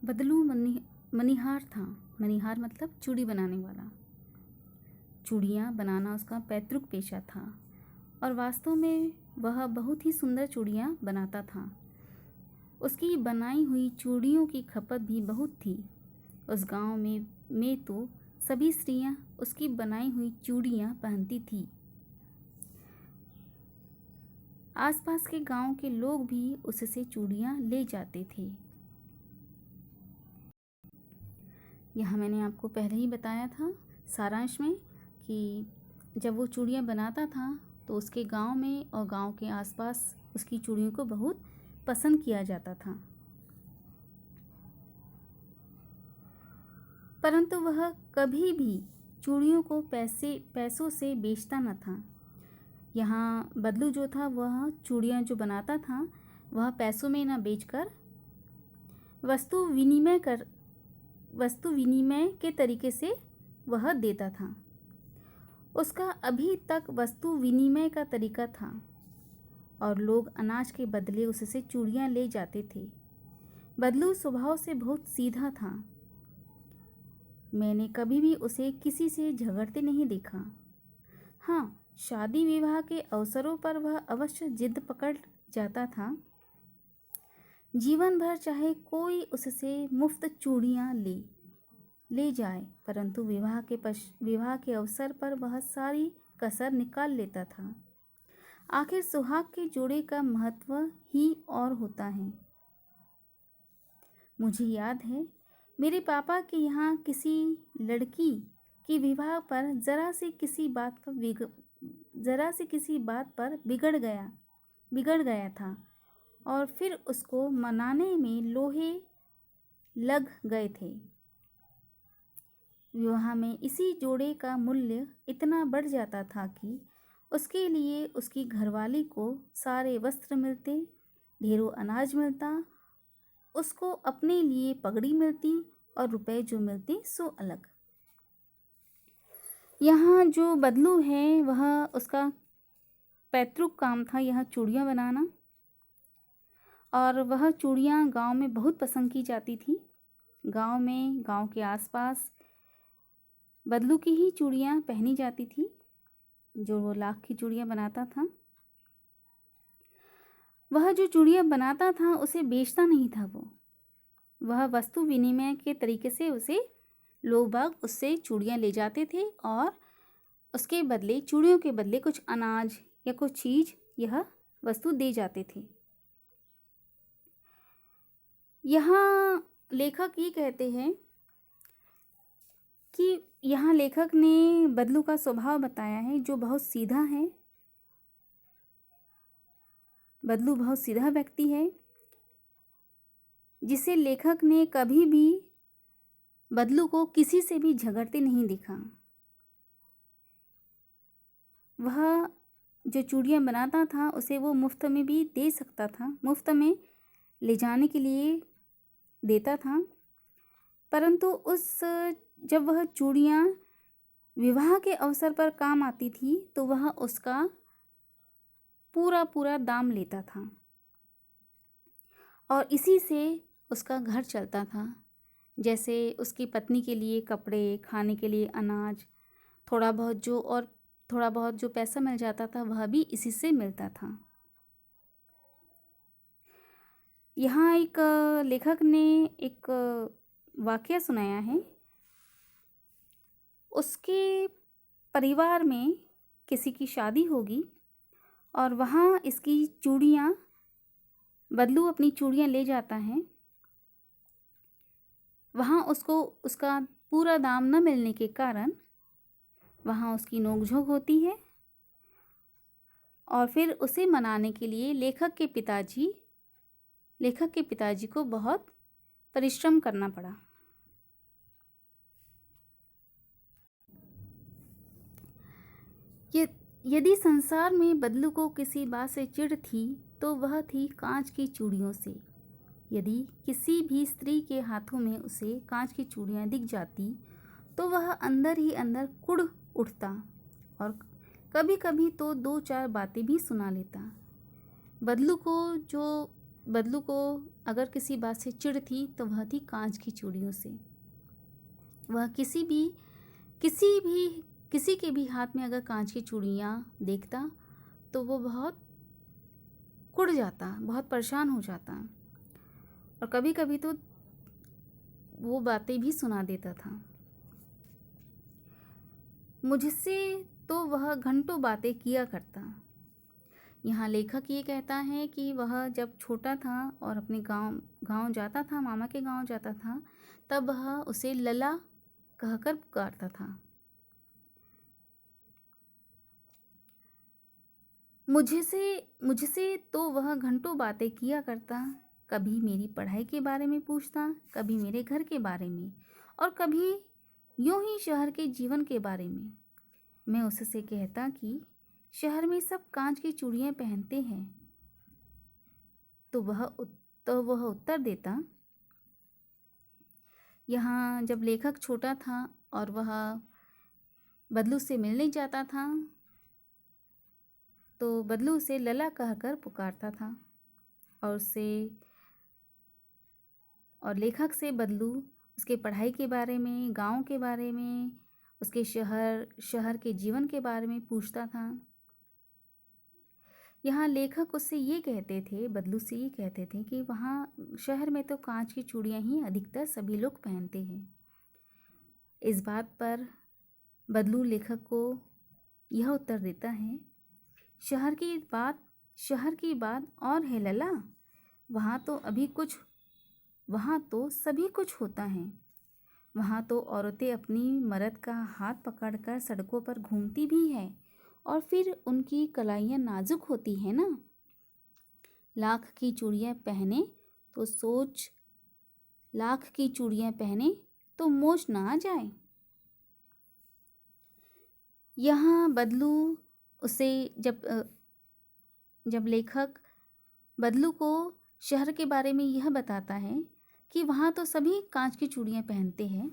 बदलू मनिहार था। मनिहार मतलब चूड़ी बनाने वाला। चूड़ियाँ बनाना उसका पैतृक पेशा था और वास्तव में वह बहुत ही सुंदर चूड़ियाँ बनाता था। उसकी बनाई हुई चूड़ियों की खपत भी बहुत थी। उस गांव में तो सभी स्त्रियाँ उसकी बनाई हुई चूड़ियाँ पहनती थी। आसपास के गांव के लोग भी उससे चूड़ियाँ ले जाते थे। यहाँ मैंने आपको पहले ही बताया था सारांश में कि जब वो चूड़ियाँ बनाता था तो उसके गांव में और गांव के आसपास उसकी चूड़ियों को बहुत पसंद किया जाता था। परंतु वह कभी भी चूड़ियों को पैसों से बेचता न था। यहाँ बदलू जो था वह चूड़ियाँ जो बनाता था वह पैसों में न बेचकर वस्तु विनिमय के तरीके से वह देता था। उसका अभी तक वस्तु विनिमय का तरीका था और लोग अनाज के बदले उससे चूड़ियाँ ले जाते थे। बदलू स्वभाव से बहुत सीधा था। मैंने कभी भी उसे किसी से झगड़ते नहीं देखा। हाँ, शादी विवाह के अवसरों पर वह अवश्य जिद पकड़ जाता था। जीवन भर चाहे कोई उससे मुफ्त चूड़ियाँ ले जाए, परंतु विवाह के अवसर पर वह सारी कसर निकाल लेता था। आखिर सुहाग के जोड़े का महत्व ही और होता है। मुझे याद है मेरे पापा के यहाँ किसी लड़की के विवाह पर जरा सी किसी बात पर बिगड़ गया था और फिर उसको मनाने में लोहे लग गए थे। विवाह में इसी जोड़े का मूल्य इतना बढ़ जाता था कि उसके लिए उसकी घरवाली को सारे वस्त्र मिलते, ढेरों अनाज मिलता, उसको अपने लिए पगड़ी मिलती और रुपए जो मिलते सो अलग। यहाँ जो बदलू है वह उसका पैतृक काम था यहाँ चूड़ियाँ बनाना और वह चूड़ियाँ गांव में बहुत पसंद की जाती थी। गांव के आसपास बदलू की ही चूड़ियाँ पहनी जाती थी जो वो लाख की चूड़ियाँ बनाता था। वह जो चूड़ियाँ बनाता था उसे बेचता नहीं था। वह वस्तु विनिमय के तरीके से लोग बाग उससे चूड़ियाँ ले जाते थे और उसके बदले चूड़ियों के बदले कुछ अनाज या कुछ चीज़ यह वस्तु दे जाते थे। यहाँ लेखक ये कहते हैं कि यहाँ लेखक ने बदलू का स्वभाव बताया है जो बहुत सीधा है। बदलू बहुत सीधा व्यक्ति है जिसे लेखक ने कभी भी बदलू को किसी से भी झगड़ते नहीं देखा। वह जो चूड़ियाँ बनाता था उसे वो मुफ्त में भी दे सकता था, मुफ्त में ले जाने के लिए देता था, परंतु जब वह चूड़ियाँ विवाह के अवसर पर काम आती थी तो वह उसका पूरा दाम लेता था और इसी से उसका घर चलता था। जैसे उसकी पत्नी के लिए कपड़े, खाने के लिए अनाज, थोड़ा बहुत जो पैसा मिल जाता था वह भी इसी से मिलता था। यहाँ एक लेखक ने एक वाकया सुनाया है। उसके परिवार में किसी की शादी होगी और वहाँ इसकी चूड़ियाँ बदलू अपनी चूड़ियाँ ले जाता है। वहाँ उसको उसका पूरा दाम न मिलने के कारण वहाँ उसकी नोकझोंक होती है और फिर उसे मनाने के लिए लेखक के पिताजी को बहुत परिश्रम करना पड़ा। यदि संसार में बदलू को किसी बात से चिढ़ थी तो वह थी कांच की चूड़ियों से। यदि किसी भी स्त्री के हाथों में उसे कांच की चूड़ियाँ दिख जाती तो वह अंदर ही अंदर कुढ़ उठता और कभी कभी तो 2-4 बातें भी सुना लेता। बदलू को जो बदलू को अगर किसी बात से चिढ़ थी तो वह थी कांच की चूड़ियों से। वह किसी के भी हाथ में अगर कांच की चूड़ियाँ देखता तो वो बहुत कुढ़ जाता, बहुत परेशान हो जाता, और कभी कभी तो वो बातें भी सुना देता था। मुझसे तो वह घंटों बातें किया करता। यहाँ लेखक ये कहता है कि वह जब छोटा था और अपने गांव जाता था, मामा के गांव जाता था, तब वह उसे लला कहकर पुकारता था। मुझसे तो वह घंटों बातें किया करता, कभी मेरी पढ़ाई के बारे में पूछता, कभी मेरे घर के बारे में, और कभी यूं ही शहर के जीवन के बारे में। मैं उससे कहता कि शहर में सब कांच की चूड़ियाँ पहनते हैं, तो वह उत्तर देता। यहाँ जब लेखक छोटा था और वह बदलू से मिलने जाता था तो बदलू उसे लला कहकर पुकारता था, और लेखक से बदलू उसके पढ़ाई के बारे में, गांव के बारे में, उसके शहर के जीवन के बारे में पूछता था। यहाँ लेखक उससे ये कहते थे, बदलू से ये कहते थे कि वहाँ शहर में तो कांच की चूड़ियाँ ही अधिकतर सभी लोग पहनते हैं। इस बात पर बदलू लेखक को यह उत्तर देता है, शहर की बात और है लला, वहाँ तो सभी कुछ होता है। वहाँ तो औरतें अपनी मर्द का हाथ पकड़कर सड़कों पर घूमती भी है, और फिर उनकी कलाइयाँ नाजुक होती है ना। लाख की चूड़ियाँ पहने तो मोच ना आ जाए। यहाँ बदलू उसे जब लेखक बदलू को शहर के बारे में यह बताता है कि वहाँ तो सभी कांच की चूड़ियाँ पहनते हैं,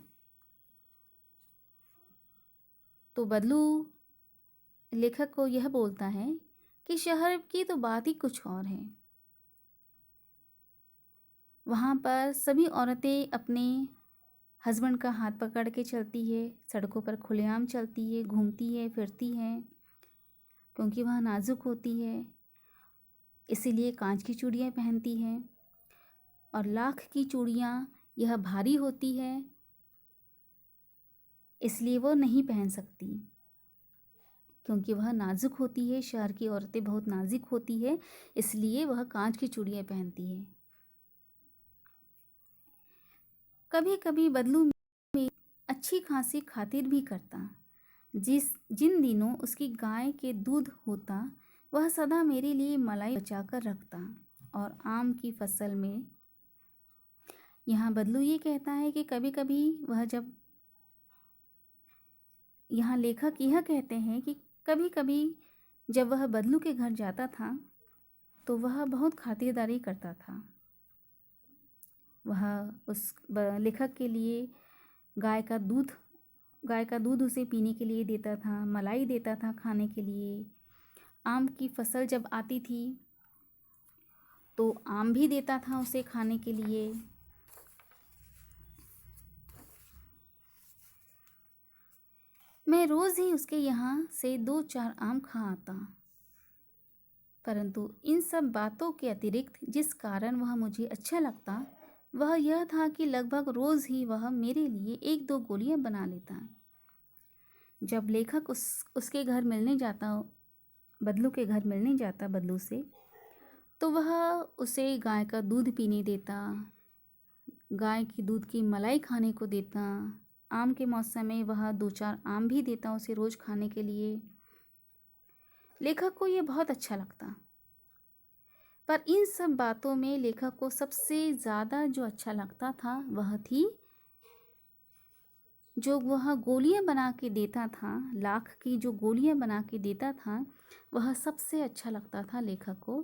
तो बदलू लेखक को यह बोलता है कि शहर की तो बात ही कुछ और है। वहाँ पर सभी औरतें अपने हस्बैंड का हाथ पकड़ के चलती है, सड़कों पर खुलेआम चलती है, घूमती है, फिरती है, क्योंकि वह नाजुक होती है, इसीलिए कांच की चूड़ियाँ पहनती है। और लाख की चूड़ियाँ यह भारी होती है, इसलिए वो नहीं पहन सकती, क्योंकि वह नाजुक होती है। शहर की औरतें बहुत नाजुक होती है, इसलिए वह कांच की चूड़ियाँ पहनती है। कभी कभी बदलू में अच्छी खासी खातिर भी करता। जिन दिनों उसकी गाय के दूध होता, वह सदा मेरे लिए मलाई बचाकर रखता। और आम की फसल में यहाँ बदलू ये कहता है कि कभी कभी यहाँ लेखक यह कहते हैं कि कभी कभी जब वह बदलू के घर जाता था तो वह बहुत खातिरदारी करता था। वह उस लेखक के लिए गाय का दूध उसे पीने के लिए देता था, मलाई देता था खाने के लिए। आम की फसल जब आती थी तो आम भी देता था उसे खाने के लिए। मैं रोज़ ही उसके यहाँ से 2-4 आम खा आता, परंतु इन सब बातों के अतिरिक्त जिस कारण वह मुझे अच्छा लगता वह यह था कि लगभग रोज़ ही वह मेरे लिए 1-2 गोलियां बना लेता। जब लेखक उसके घर मिलने जाता, बदलू के घर मिलने जाता बदलू से, तो वह उसे गाय का दूध पीने देता, गाय की दूध की मलाई खाने को देता। आम के मौसम में वह 2-4 आम भी देता उसे रोज़ खाने के लिए। लेखक को यह बहुत अच्छा लगता, पर इन सब बातों में लेखक को सबसे ज़्यादा जो अच्छा लगता था वह थी जो वह गोलियां बना के देता था, लाख की जो गोलियां बना के देता था, वह सबसे अच्छा लगता था लेखक को।